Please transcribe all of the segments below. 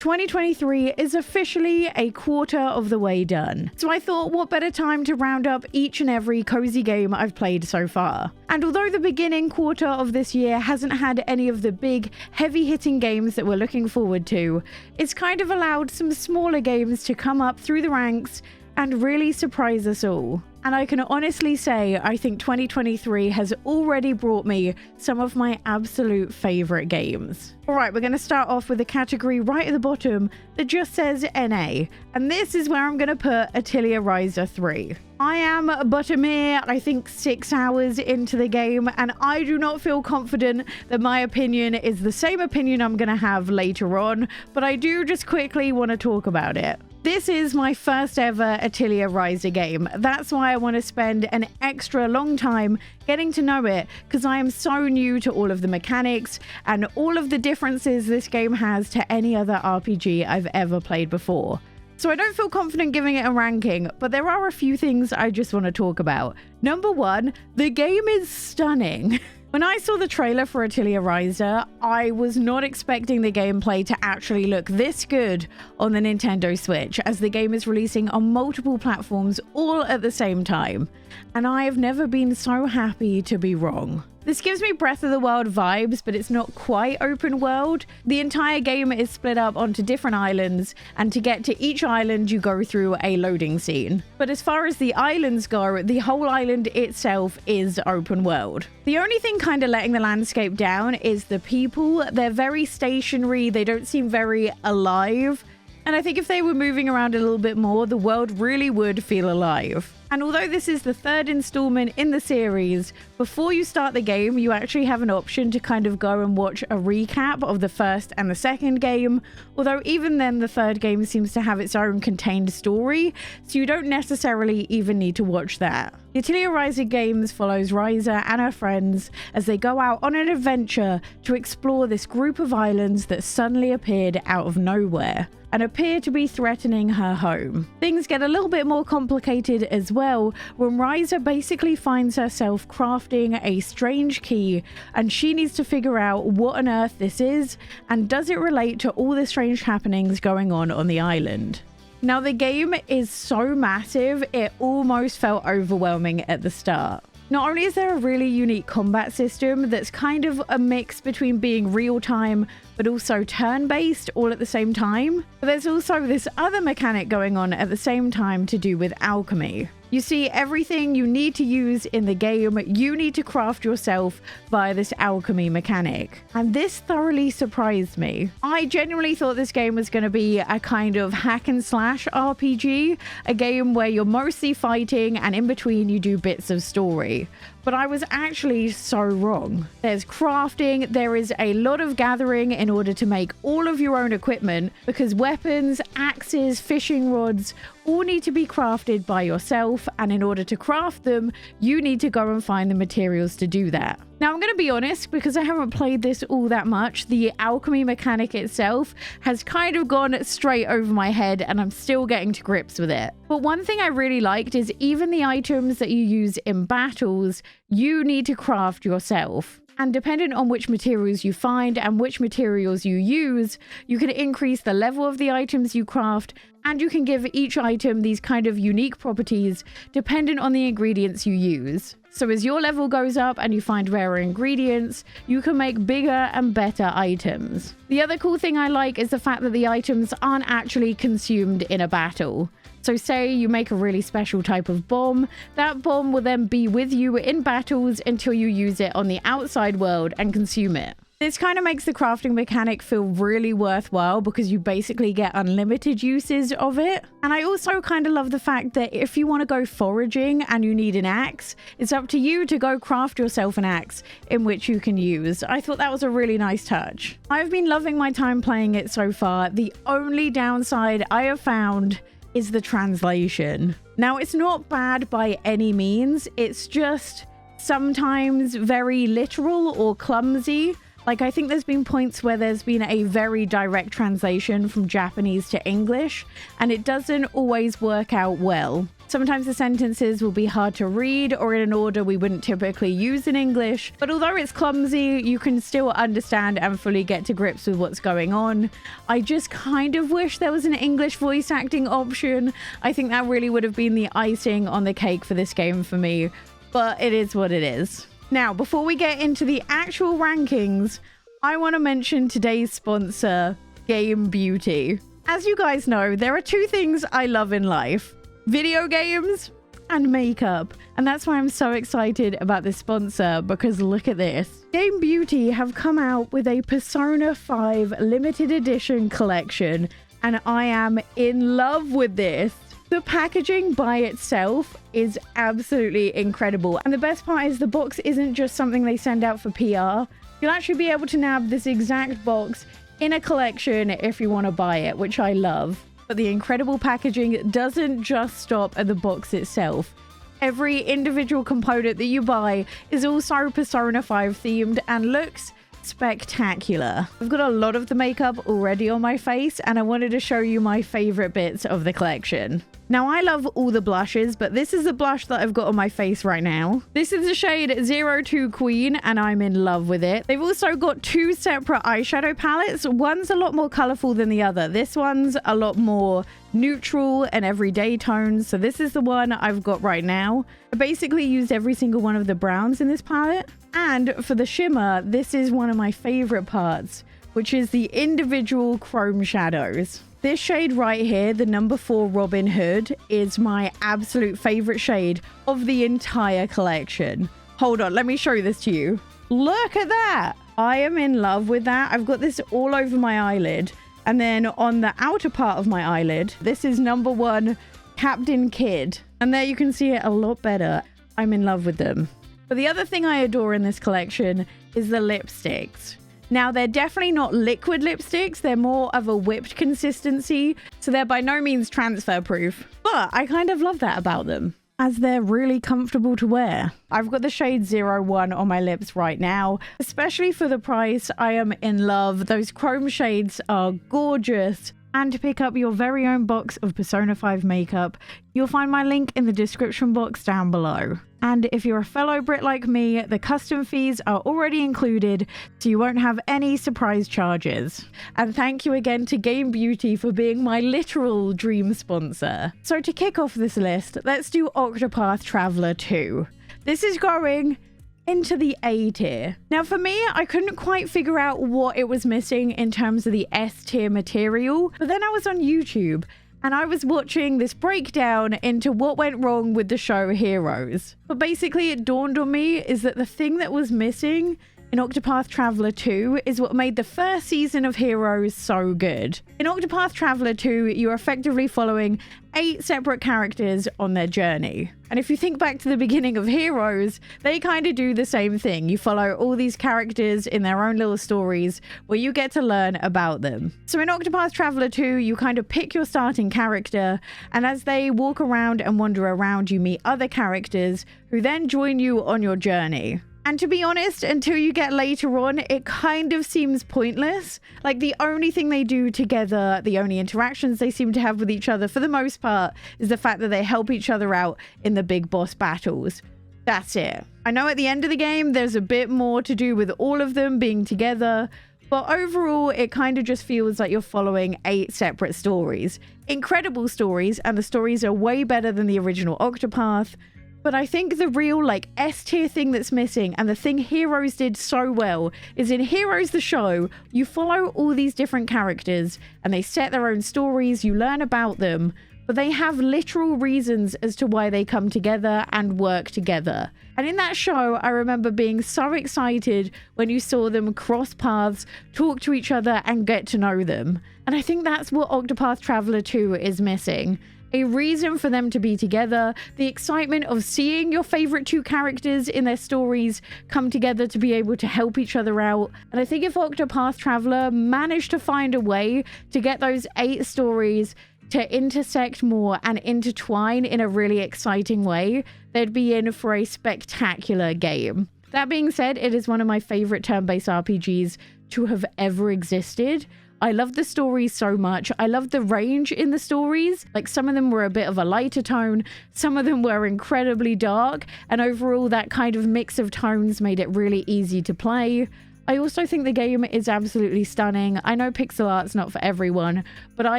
2023 is officially a quarter of the way done. So I thought, what better time to round up each and every cozy game I've played so far. And although the beginning quarter of this year hasn't had any of the big, heavy-hitting games that we're looking forward to, it's kind of allowed some smaller games to come up through the ranks and really surprise us all. And I can honestly say, I think 2023 has already brought me some of my absolute favorite games. Alright, we're going to start off with a category right at the bottom that just says NA. And this is where I'm going to put Atelier Ryza 3. I am but a mere, I think, 6 hours into the game, and I do not feel confident that my opinion is the same opinion I'm going to have later on, but I do just quickly want to talk about it. This is my first ever Atelier Ryza game. That's why I want to spend an extra long time getting to know it, because I am so new to all of the mechanics and all of the differences this game has to any other RPG I've ever played before. So I don't feel confident giving it a ranking, but there are a few things I just want to talk about. Number one, the game is stunning. When I saw the trailer for Atelier Ryza, I was not expecting the gameplay to actually look this good on the Nintendo Switch, as the game is releasing on multiple platforms all at the same time. And I have never been so happy to be wrong. This gives me Breath of the Wild vibes, but it's not quite open world. The entire game is split up onto different islands, and to get to each island you go through a loading scene. But as far as the islands go, the whole island itself is open world. The only thing kind of letting the landscape down is the people. They're very stationary, they don't seem very alive. And I think if they were moving around a little bit more, the world really would feel alive. And although this is the third installment in the series, before you start the game, you actually have an option to kind of go and watch a recap of the first and the second game. Although even then, the third game seems to have its own contained story, so you don't necessarily even need to watch that. The Atelier Ryza games follows Ryza and her friends as they go out on an adventure to explore this group of islands that suddenly appeared out of nowhere and appear to be threatening her home. Things get a little bit more complicated as well when Ryza basically finds herself crafting a strange key, and she needs to figure out what on earth this is and does it relate to all the strange happenings going on the island. Now, the game is so massive, it almost felt overwhelming at the start. Not only is there a really unique combat system that's kind of a mix between being real-time but also turn-based all at the same time, but there's also this other mechanic going on at the same time to do with alchemy. You see, everything you need to use in the game, you need to craft yourself via this alchemy mechanic. And this thoroughly surprised me. I genuinely thought this game was going to be a kind of hack and slash RPG, a game where you're mostly fighting and in between you do bits of story. But I was actually so wrong. There's crafting, there is a lot of gathering in order to make all of your own equipment, because weapons, axes, fishing rods all need to be crafted by yourself, and in order to craft them, you need to go and find the materials to do that. Now, I'm going to be honest, because I haven't played this all that much, the alchemy mechanic itself has kind of gone straight over my head and I'm still getting to grips with it. But one thing I really liked is even the items that you use in battles, you need to craft yourself. And depending on which materials you find and which materials you use, you can increase the level of the items you craft, and you can give each item these kind of unique properties depending on the ingredients you use. So as your level goes up and you find rarer ingredients, you can make bigger and better items. The other cool thing I like is the fact that the items aren't actually consumed in a battle. So say you make a really special type of bomb, that bomb will then be with you in battles until you use it on the outside world and consume it. This kind of makes the crafting mechanic feel really worthwhile because you basically get unlimited uses of it. And I also kind of love the fact that if you want to go foraging and you need an axe, it's up to you to go craft yourself an axe in which you can use. I thought that was a really nice touch. I've been loving my time playing it so far. The only downside I have found is the translation. Now, it's not bad by any means. It's just sometimes very literal or clumsy. Like, I think there's been points where there's been a very direct translation from Japanese to English, and it doesn't always work out well. Sometimes the sentences will be hard to read or in an order we wouldn't typically use in English, but although it's clumsy, you can still understand and fully get to grips with what's going on. I just kind of wish there was an English voice acting option. I think that really would have been the icing on the cake for this game for me, but it is what it is. Now, before we get into the actual rankings, I want to mention today's sponsor, Game Beauty. As you guys know, there are two things I love in life: video games and makeup. And that's why I'm so excited about this sponsor, because look at this. Game Beauty have come out with a Persona 5 limited edition collection, and I am in love with this. The packaging by itself is absolutely incredible. And the best part is the box isn't just something they send out for PR. You'll actually be able to nab this exact box in a collection if you want to buy it, which I love. But the incredible packaging doesn't just stop at the box itself. Every individual component that you buy is also Persona 5 themed and looks spectacular. I've got a lot of the makeup already on my face, and I wanted to show you my favorite bits of the collection. Now, I love all the blushes, but this is the blush that I've got on my face right now. This is the shade 02 Queen, and I'm in love with it. They've also got two separate eyeshadow palettes. One's a lot more colorful than the other. This one's a lot more neutral and everyday tones. So this is the one I've got right now. I basically used every single one of the browns in this palette. And for the shimmer, this is one of my favorite parts, which is the individual chrome shadows. This shade right here, the number 4 Robin Hood, is my absolute favorite shade of the entire collection. Hold on, let me show this to you. Look at that. I am in love with that. I've got this all over my eyelid. And then on the outer part of my eyelid, this is number 1 Captain Kidd. And there you can see it a lot better. I'm in love with them. But the other thing I adore in this collection is the lipsticks. Now, they're definitely not liquid lipsticks. They're more of a whipped consistency, so they're by no means transfer proof. But I kind of love that about them, as they're really comfortable to wear. I've got the shade 01 on my lips right now. Especially for the price, I am in love. Those chrome shades are gorgeous. And to pick up your very own box of Persona 5 makeup, you'll find my link in the description box down below. And if you're a fellow Brit like me, the custom fees are already included, so you won't have any surprise charges. And thank you again to Game Beauty for being my literal dream sponsor. So to kick off this list, let's do Octopath Traveller 2. This is going into the A tier. Now for me, I couldn't quite figure out what it was missing in terms of the S tier material, but then I was on YouTube and I was watching this breakdown into what went wrong with the show Heroes. But basically it dawned on me is that the thing that was missing in Octopath Traveller 2 is what made the first season of Heroes so good. In Octopath Traveller 2, you're effectively following 8 separate characters on their journey. And if you think back to the beginning of Heroes, they kind of do the same thing. You follow all these characters in their own little stories where you get to learn about them. So in Octopath Traveller 2, you kind of pick your starting character, and as they walk around and wander around, you meet other characters who then join you on your journey. And to be honest, until you get later on, it kind of seems pointless. Like, the only thing they do together, the only interactions they seem to have with each other for the most part, is the fact that they help each other out in the big boss battles. That's it. I know at the end of the game, there's a bit more to do with all of them being together, but overall, it kind of just feels like you're following 8 separate stories. Incredible stories, and the stories are way better than the original Octopath. But I think the real, like, S-tier thing that's missing, and the thing Heroes did so well, is in Heroes the show, you follow all these different characters, and they set their own stories, you learn about them, but they have literal reasons as to why they come together and work together. And in that show, I remember being so excited when you saw them cross paths, talk to each other, and get to know them. And I think that's what Octopath Traveller 2 is missing. A reason for them to be together, the excitement of seeing your favorite 2 characters in their stories come together to be able to help each other out. And I think if Octopath Traveller managed to find a way to get those 8 stories to intersect more and intertwine in a really exciting way, they'd be in for a spectacular game. That being said, it is one of my favorite turn-based RPGs to have ever existed. I love the stories so much. I love the range in the stories. Like, some of them were a bit of a lighter tone, some of them were incredibly dark, and overall that kind of mix of tones made it really easy to play. I also think the game is absolutely stunning. I know pixel art's not for everyone, but I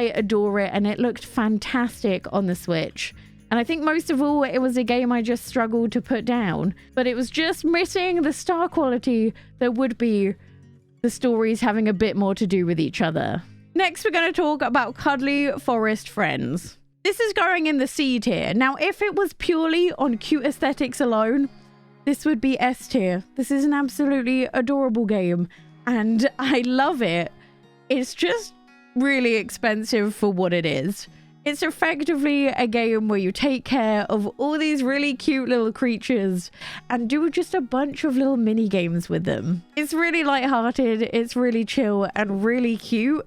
adore it and it looked fantastic on the Switch. And I think most of all, it was a game I just struggled to put down. But it was just missing the star quality that would be the stories having a bit more to do with each other. Next, we're going to talk about Cuddly Forest Friends. This is going in the C tier. Now, if it was purely on cute aesthetics alone, this would be S tier. This is an absolutely adorable game, and I love it. It's just really expensive for what it is. It's effectively a game where you take care of all these really cute little creatures and do just a bunch of little mini games with them. It's really lighthearted, it's really chill and really cute,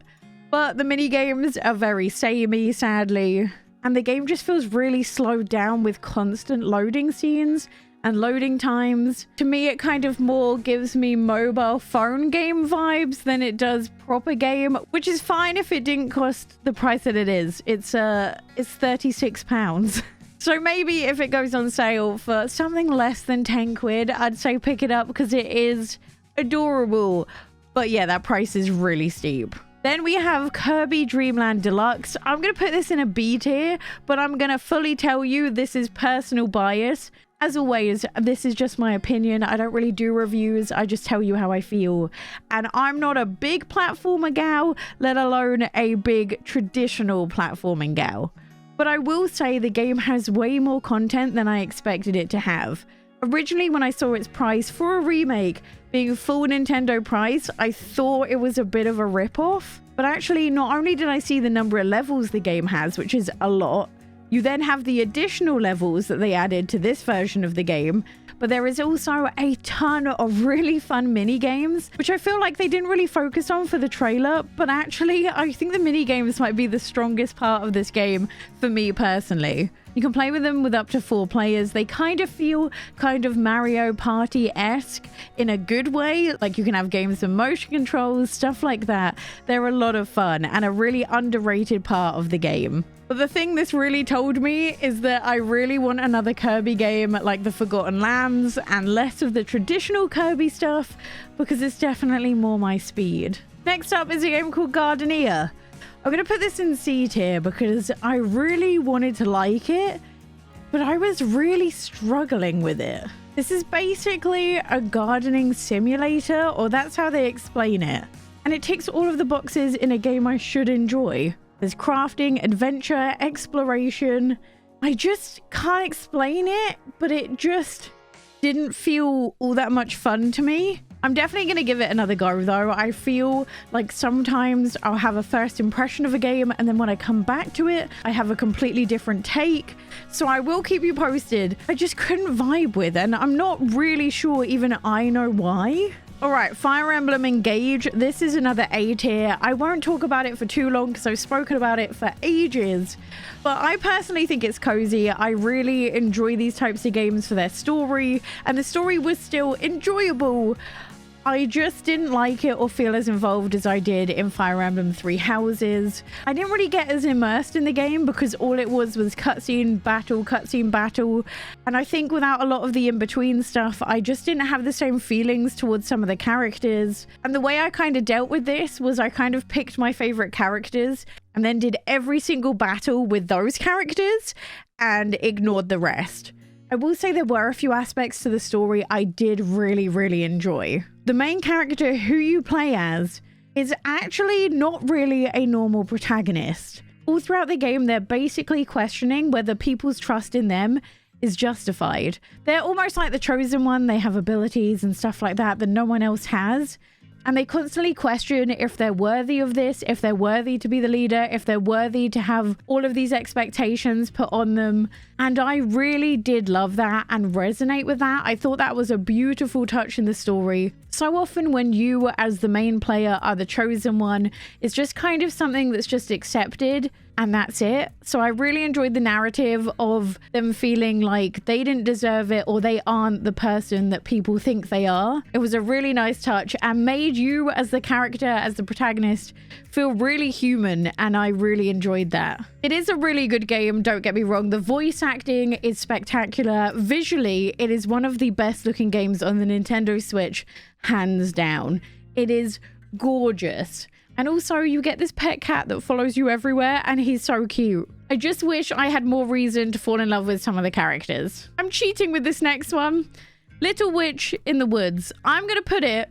but the mini games are very samey, sadly, and the game just feels really slowed down with constant loading scenes and loading times. To me, it kind of more gives me mobile phone game vibes than it does proper game, which is fine if it didn't cost the price that it is. It's £36. So maybe if it goes on sale for something less than 10 quid, I'd say pick it up because it is adorable. But yeah, that price is really steep. Then we have Kirby Dreamland Deluxe. I'm going to put this in a B tier, but I'm going to fully tell you this is personal bias. As always, this is just my opinion. I don't really do reviews. I just tell you how I feel. And I'm not a big platformer gal, let alone a big traditional platforming gal. But I will say the game has way more content than I expected it to have. Originally, when I saw its price for a remake being full Nintendo price, I thought it was a bit of a rip-off. But actually, not only did I see the number of levels the game has, which is a lot, you then have the additional levels that they added to this version of the game, but there is also a ton of really fun mini games, which I feel like they didn't really focus on for the trailer, but actually I think the mini games might be the strongest part of this game for me personally. You can play with them with up to 4 players. They kind of feel kind of Mario Party-esque in a good way. Like, you can have games with motion controls, stuff like that. They're a lot of fun and a really underrated part of the game. But the thing this really told me is that I really want another Kirby game like the Forgotten Lands and less of the traditional Kirby stuff, because it's definitely more my speed. Next up is a game called Gardenia. I'm going to put this in C tier because I really wanted to like it, but I was really struggling with it. This is basically a gardening simulator, or that's how they explain it. And it ticks all of the boxes in a game I should enjoy. There's crafting, adventure, exploration. I just can't explain it, but it just didn't feel all that much fun to me. I'm definitely going to give it another go though. I feel like sometimes I'll have a first impression of a game and then when I come back to it, I have a completely different take. So I will keep you posted. I just couldn't vibe with it, and I'm not really sure even I know why. Alright, Fire Emblem Engage. This is another A tier. I won't talk about it for too long because I've spoken about it for ages. But I personally think it's cozy. I really enjoy these types of games for their story, and the story was still enjoyable. I just didn't like it or feel as involved as I did in Fire Emblem Three Houses. I didn't really get as immersed in the game because all it was cutscene battle. And I think without a lot of the in-between stuff, I just didn't have the same feelings towards some of the characters. And the way I kind of dealt with this was I kind of picked my favorite characters and then did every single battle with those characters and ignored the rest. I will say there were a few aspects to the story I did really enjoy. The main character who you play as is actually not really a normal protagonist. All throughout the game, they're basically questioning whether people's trust in them is justified. They're almost like the chosen one. They have abilities and stuff like that that no one else has. And they constantly question if they're worthy of this, if they're worthy to be the leader, if they're worthy to have all of these expectations put on them. And I really did love that and resonate with that. I thought that was a beautiful touch in the story. So often when you, as the main player, are the chosen one, it's just kind of something that's just accepted. and that's it. So I really enjoyed the narrative of them feeling like they didn't deserve it or they aren't the person that people think they are. It was a really nice touch and made you as the character, as the protagonist, feel really human, and I really enjoyed that. It is a really good game, don't get me wrong. The voice acting is spectacular. Visually, it is one of the best looking games on the Nintendo Switch, hands down. It is gorgeous. And also you get this pet cat that follows you everywhere and he's so cute. I just wish I had more reason to fall in love with some of the characters. I'm cheating with this next one. Little Witch in the Woods. I'm going to put it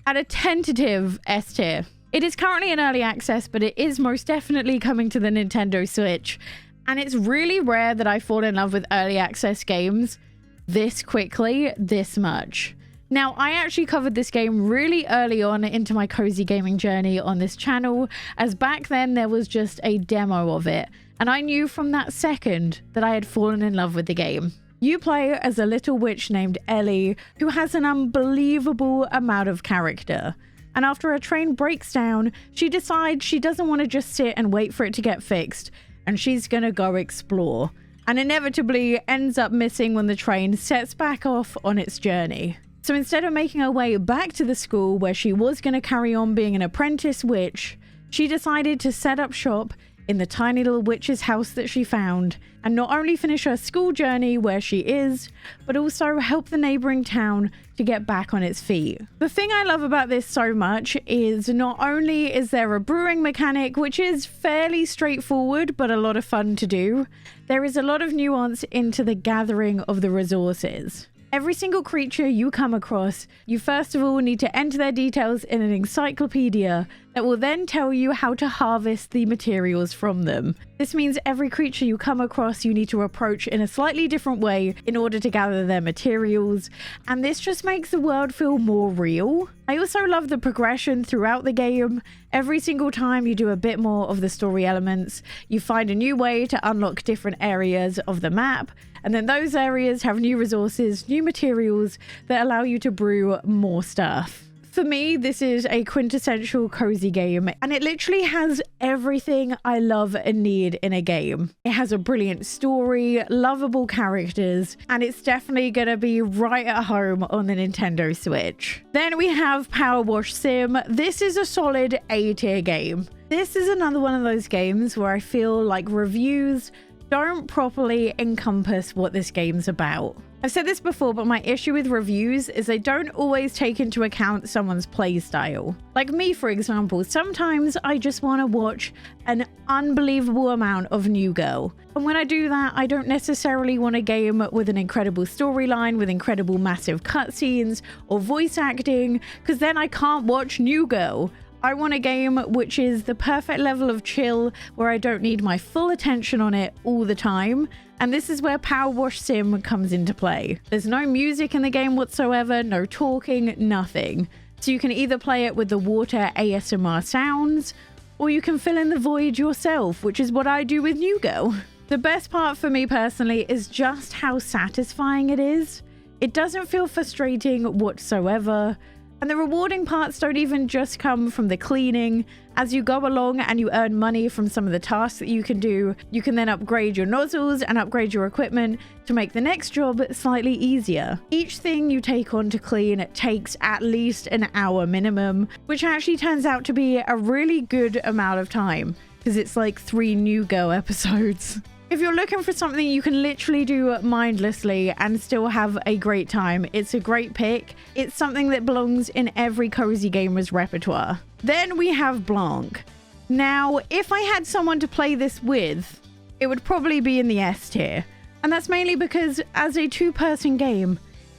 at a tentative S tier. It is currently in early access, but it is most definitely coming to the Nintendo Switch. And it's really rare that I fall in love with early access games this quickly, this much. Now, I actually covered this game really early on into my cozy gaming journey on this channel, as back then there was just a demo of it, and I knew from that second that I had fallen in love with the game. You play as a little witch named Ellie, who has an unbelievable amount of character. And after a train breaks down, she decides she doesn't want to just sit and wait for it to get fixed, and she's gonna go explore, and inevitably ends up missing when the train sets back off on its journey. So instead of making her way back to the school where she was going to carry on being an apprentice witch, she decided to set up shop in the tiny little witch's house that she found, and not only finish her school journey where she is, but also help the neighboring town to get back on its feet. The thing I love about this so much is not only is there a brewing mechanic, which is fairly straightforward but a lot of fun to do, there is a lot of nuance into the gathering of the resources. Every single creature you come across, you first of all need to enter their details in an encyclopedia that will then tell you how to harvest the materials from them. This means every creature you come across you need to approach in a slightly different way in order to gather their materials, and this just makes the world feel more real. I also love the progression throughout the game. Every single time you do a bit more of the story elements, you find a new way to unlock different areas of the map, and then those areas have new resources, new materials that allow you to brew more stuff. For me, this is a quintessential cozy game, and it literally has everything I love and need in a game. It has a brilliant story, lovable characters, and it's definitely gonna be right at home on the Nintendo Switch. Then we have Power Wash Sim. This is a solid A tier game. This is another one of those games where I feel like reviews don't properly encompass what this game's about. I've said this before, but my issue with reviews is they don't always take into account someone's play style. Like me, for example, sometimes I just want to watch an unbelievable amount of New Girl. And when I do that, I don't necessarily want a game with an incredible storyline, with incredible massive cutscenes or voice acting, because then I can't watch New Girl. I want a game which is the perfect level of chill, where I don't need my full attention on it all the time. And this is where Power Wash Sim comes into play. There's no music in the game whatsoever, no talking, nothing. So you can either play it with the water ASMR sounds, or you can fill in the void yourself, which is what I do with New Girl. The best part for me personally is just how satisfying it is. It doesn't feel frustrating whatsoever. And the rewarding parts don't even just come from the cleaning. As you go along and you earn money from some of the tasks that you can do, you can then upgrade your nozzles and upgrade your equipment to make the next job slightly easier. Each thing you take on to clean takes at least an hour minimum, which actually turns out to be a really good amount of time, because it's like 3 New Girl episodes. If you're looking for something you can literally do mindlessly and still have a great time, it's a great pick. It's something that belongs in every cozy gamer's repertoire. Then we have Blanc. Now, if I had someone to play this with, it would probably be in the S tier. And that's mainly because as a 2-person game,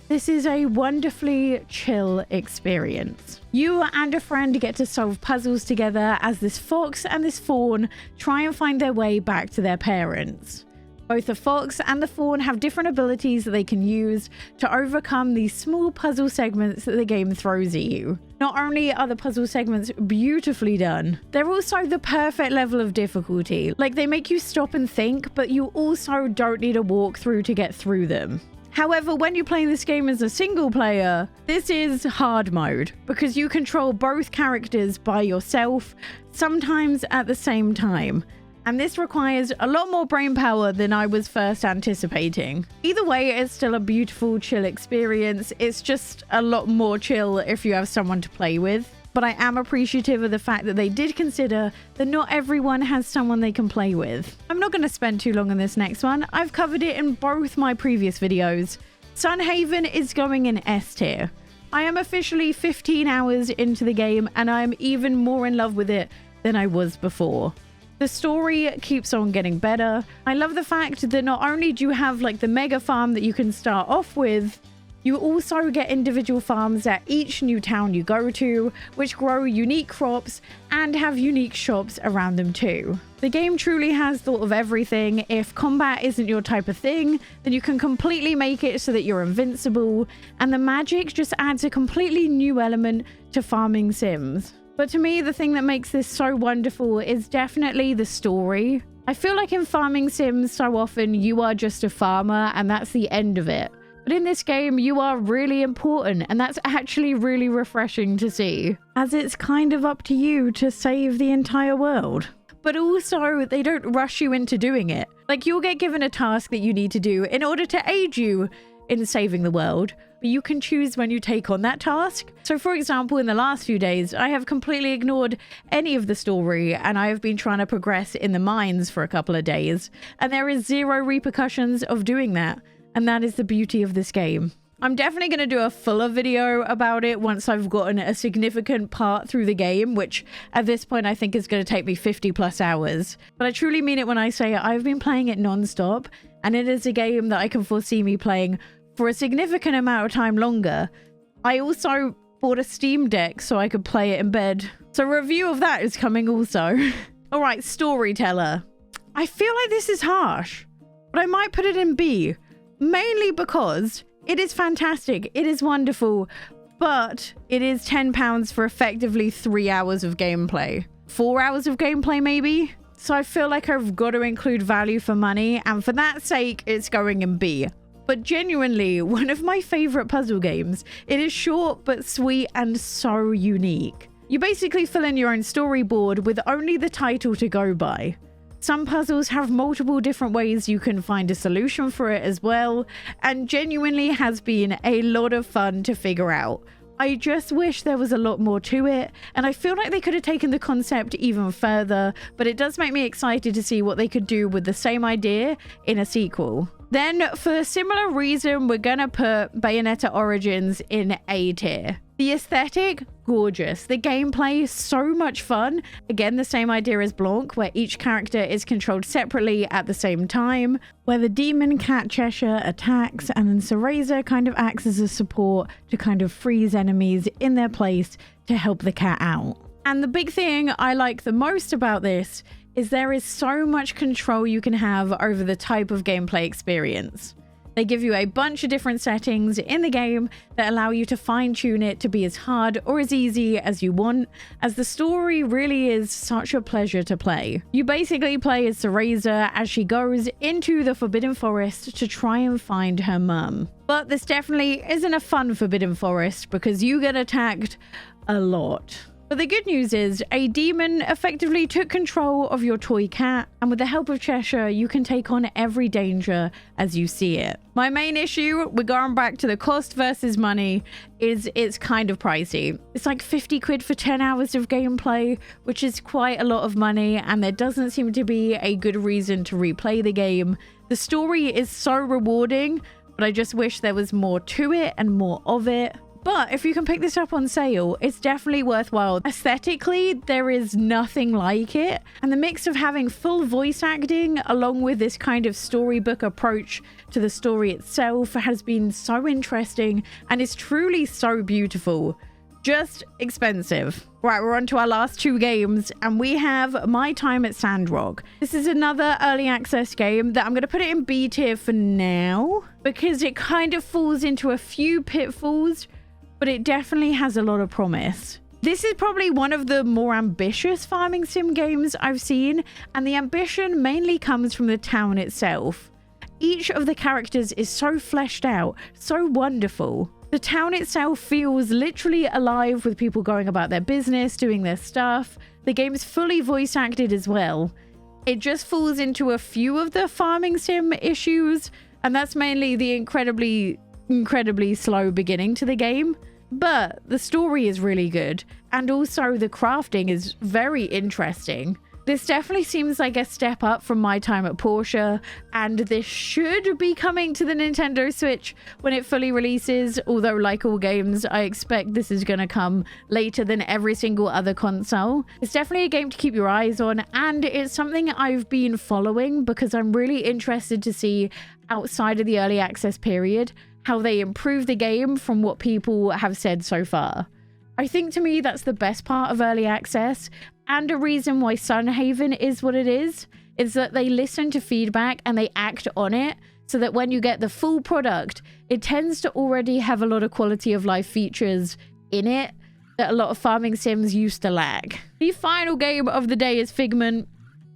this is a wonderfully chill experience. You and a friend get to solve puzzles together as this fox and this fawn try and find their way back to their parents. Both the fox and the fawn have different abilities that they can use to overcome these small puzzle segments that the game throws at you. Not only are the puzzle segments beautifully done, they're also the perfect level of difficulty. Like, they make you stop and think, but you also don't need a walkthrough to get through them. However, when you're playing this game as a single player, this is hard mode, because you control both characters by yourself, sometimes at the same time. And this requires a lot more brain power than I was first anticipating. Either way, it's still a beautiful, chill experience. It's just a lot more chill if you have someone to play with. But I am appreciative of the fact that they did consider that not everyone has someone they can play with. I'm not going to spend too long on this next one. I've covered it in both my previous videos. Sunhaven is going in S tier. I am officially 15 hours into the game and I am even more in love with it than I was before. The story keeps on getting better. I love the fact that not only do you have like the mega farm that you can start off with, you also get individual farms at each new town you go to, which grow unique crops and have unique shops around them too. The game truly has thought of everything. If combat isn't your type of thing, then you can completely make it so that you're invincible, and the magic just adds a completely new element to farming sims. But to me, the thing that makes this so wonderful is definitely the story. I feel like in farming sims, so often you are just a farmer and that's the end of it. But in this game, you are really important, and that's actually really refreshing to see, as it's kind of up to you to save the entire world. But also, they don't rush you into doing it. Like, you'll get given a task that you need to do in order to aid you in saving the world, but you can choose when you take on that task. So for example, in the last few days, I have completely ignored any of the story, and I have been trying to progress in the mines for a couple of days, and there is zero repercussions of doing that. And that is the beauty of this game. I'm definitely going to do a fuller video about it once I've gotten a significant part through the game, which at this point I think is going to take me 50 plus hours. But I truly mean it when I say I've been playing it non-stop, and it is a game that I can foresee me playing for a significant amount of time longer. I also bought a Steam Deck so I could play it in bed. So a review of that is coming also. Alright, Storyteller. I feel like this is harsh, but I might put it in B. Mainly because it is fantastic, it is wonderful, but it is £10 for effectively 3 hours of gameplay. 4 hours of gameplay maybe? So I feel like I've got to include value for money, and for that sake, it's going in B. But genuinely, one of my favourite puzzle games. It is short but sweet and so unique. You basically fill in your own storyboard with only the title to go by. Some puzzles have multiple different ways you can find a solution for it as well, and genuinely has been a lot of fun to figure out. I just wish there was a lot more to it, and I feel like they could have taken the concept even further, but it does make me excited to see what they could do with the same idea in a sequel. Then, for a similar reason, we're gonna put Bayonetta Origins in A tier. The aesthetic, gorgeous. The gameplay, so much fun. Again, the same idea as Blanc, where each character is controlled separately at the same time, where the demon cat Cheshire attacks, and then Ryza kind of acts as a support to kind of freeze enemies in their place to help the cat out. And the big thing I like the most about this is there is so much control you can have over the type of gameplay experience. They give you a bunch of different settings in the game that allow you to fine-tune it to be as hard or as easy as you want, as the story really is such a pleasure to play. You basically play as Ryza as she goes into the Forbidden Forest to try and find her mum. But this definitely isn't a fun Forbidden Forest because you get attacked a lot. But the good news is, a demon effectively took control of your toy cat, and with the help of Cheshire, you can take on every danger as you see it. My main issue, we're going back to the cost versus money, is it's kind of pricey. It's like 50 quid for 10 hours of gameplay, which is quite a lot of money, and there doesn't seem to be a good reason to replay the game. The story is so rewarding, but I just wish there was more to it and more of it. But if you can pick this up on sale, it's definitely worthwhile. Aesthetically, there is nothing like it. And the mix of having full voice acting along with this kind of storybook approach to the story itself has been so interesting and is truly so beautiful. Just expensive. Right, we're on to our last two games, and we have My Time at Sandrock. This is another early access game that I'm going to put it in B tier for now because it kind of falls into a few pitfalls, but it definitely has a lot of promise. This is probably one of the more ambitious farming sim games I've seen, and the ambition mainly comes from the town itself. Each of the characters is so fleshed out, so wonderful. The town itself feels literally alive with people going about their business, doing their stuff. The game's fully voice acted as well. It just falls into a few of the farming sim issues, and that's mainly the incredibly slow beginning to the game. But the story is really good, and also the crafting is very interesting. This definitely seems like a step up from my time at Porsche, and this should be coming to the Nintendo Switch when it fully releases, although like all games, I expect this is going to come later than every single other console. It's definitely a game to keep your eyes on, and it's something I've been following because I'm really interested to see, outside of the early access period, how they improve the game from what people have said so far. I think to me that's the best part of early access, and a reason why Sunhaven is what it is that they listen to feedback and they act on it, so that when you get the full product, it tends to already have a lot of quality of life features in it that a lot of farming sims used to lack. The final game of the day is Figment,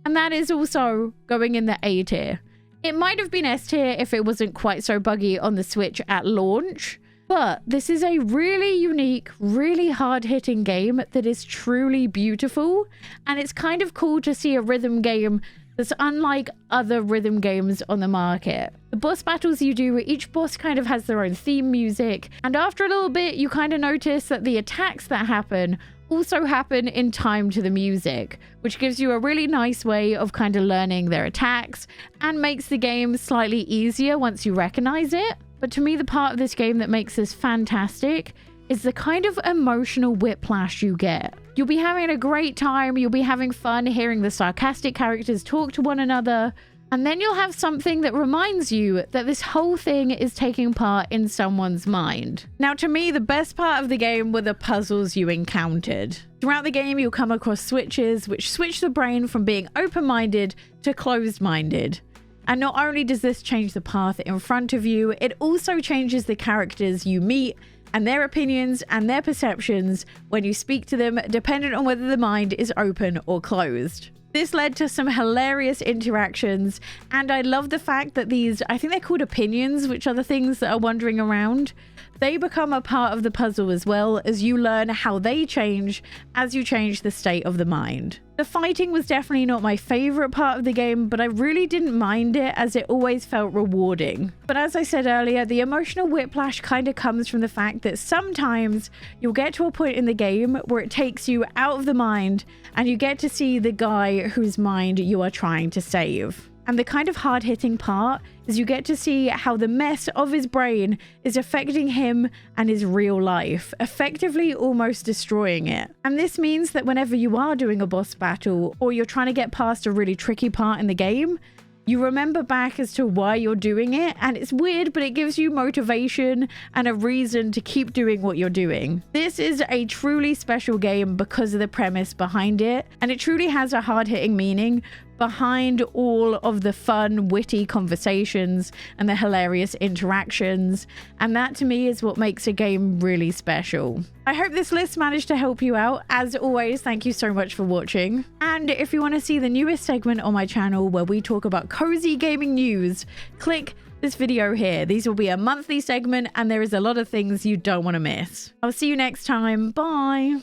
and that is also going in the A tier. It might have been S tier if it wasn't quite so buggy on the Switch at launch, but this is a really unique, really hard-hitting game that is truly beautiful, and it's kind of cool to see a rhythm game that's unlike other rhythm games on the market. The boss battles you do, each boss kind of has their own theme music, and after a little bit you kind of notice that the attacks that happen also happen in time to the music, which gives you a really nice way of kind of learning their attacks and makes the game slightly easier once you recognize it. But to me, the part of this game that makes this fantastic is the kind of emotional whiplash you get. You'll be having a great time, you'll be having fun hearing the sarcastic characters talk to one another, and then you'll have something that reminds you that this whole thing is taking part in someone's mind. Now, to me, the best part of the game were the puzzles you encountered. Throughout the game, you'll come across switches which switch the brain from being open-minded to closed-minded. And not only does this change the path in front of you, it also changes the characters you meet and their opinions and their perceptions when you speak to them, depending on whether the mind is open or closed. This led to some hilarious interactions, and I love the fact that these, I think they're called opinions, which are the things that are wandering around. They become a part of the puzzle as well, as you learn how they change as you change the state of the mind. The fighting was definitely not my favorite part of the game, but I really didn't mind it as it always felt rewarding. But as I said earlier, the emotional whiplash kind of comes from the fact that sometimes you'll get to a point in the game where it takes you out of the mind and you get to see the guy whose mind you are trying to save. And the kind of hard-hitting part is you get to see how the mess of his brain is affecting him and his real life, effectively almost destroying it. And this means that whenever you are doing a boss battle or you're trying to get past a really tricky part in the game, you remember back as to why you're doing it, and it's weird, but it gives you motivation and a reason to keep doing what you're doing. This is a truly special game because of the premise behind it, and it truly has a hard-hitting meaning behind all of the fun, witty conversations and the hilarious interactions, and that to me is what makes a game really special. I hope this list managed to help you out. As always, thank you so much for watching, and if you want to see the newest segment on my channel where we talk about cozy gaming news, click this video here. These will be a monthly segment, and there is a lot of things you don't want to miss. I'll see you next time. Bye.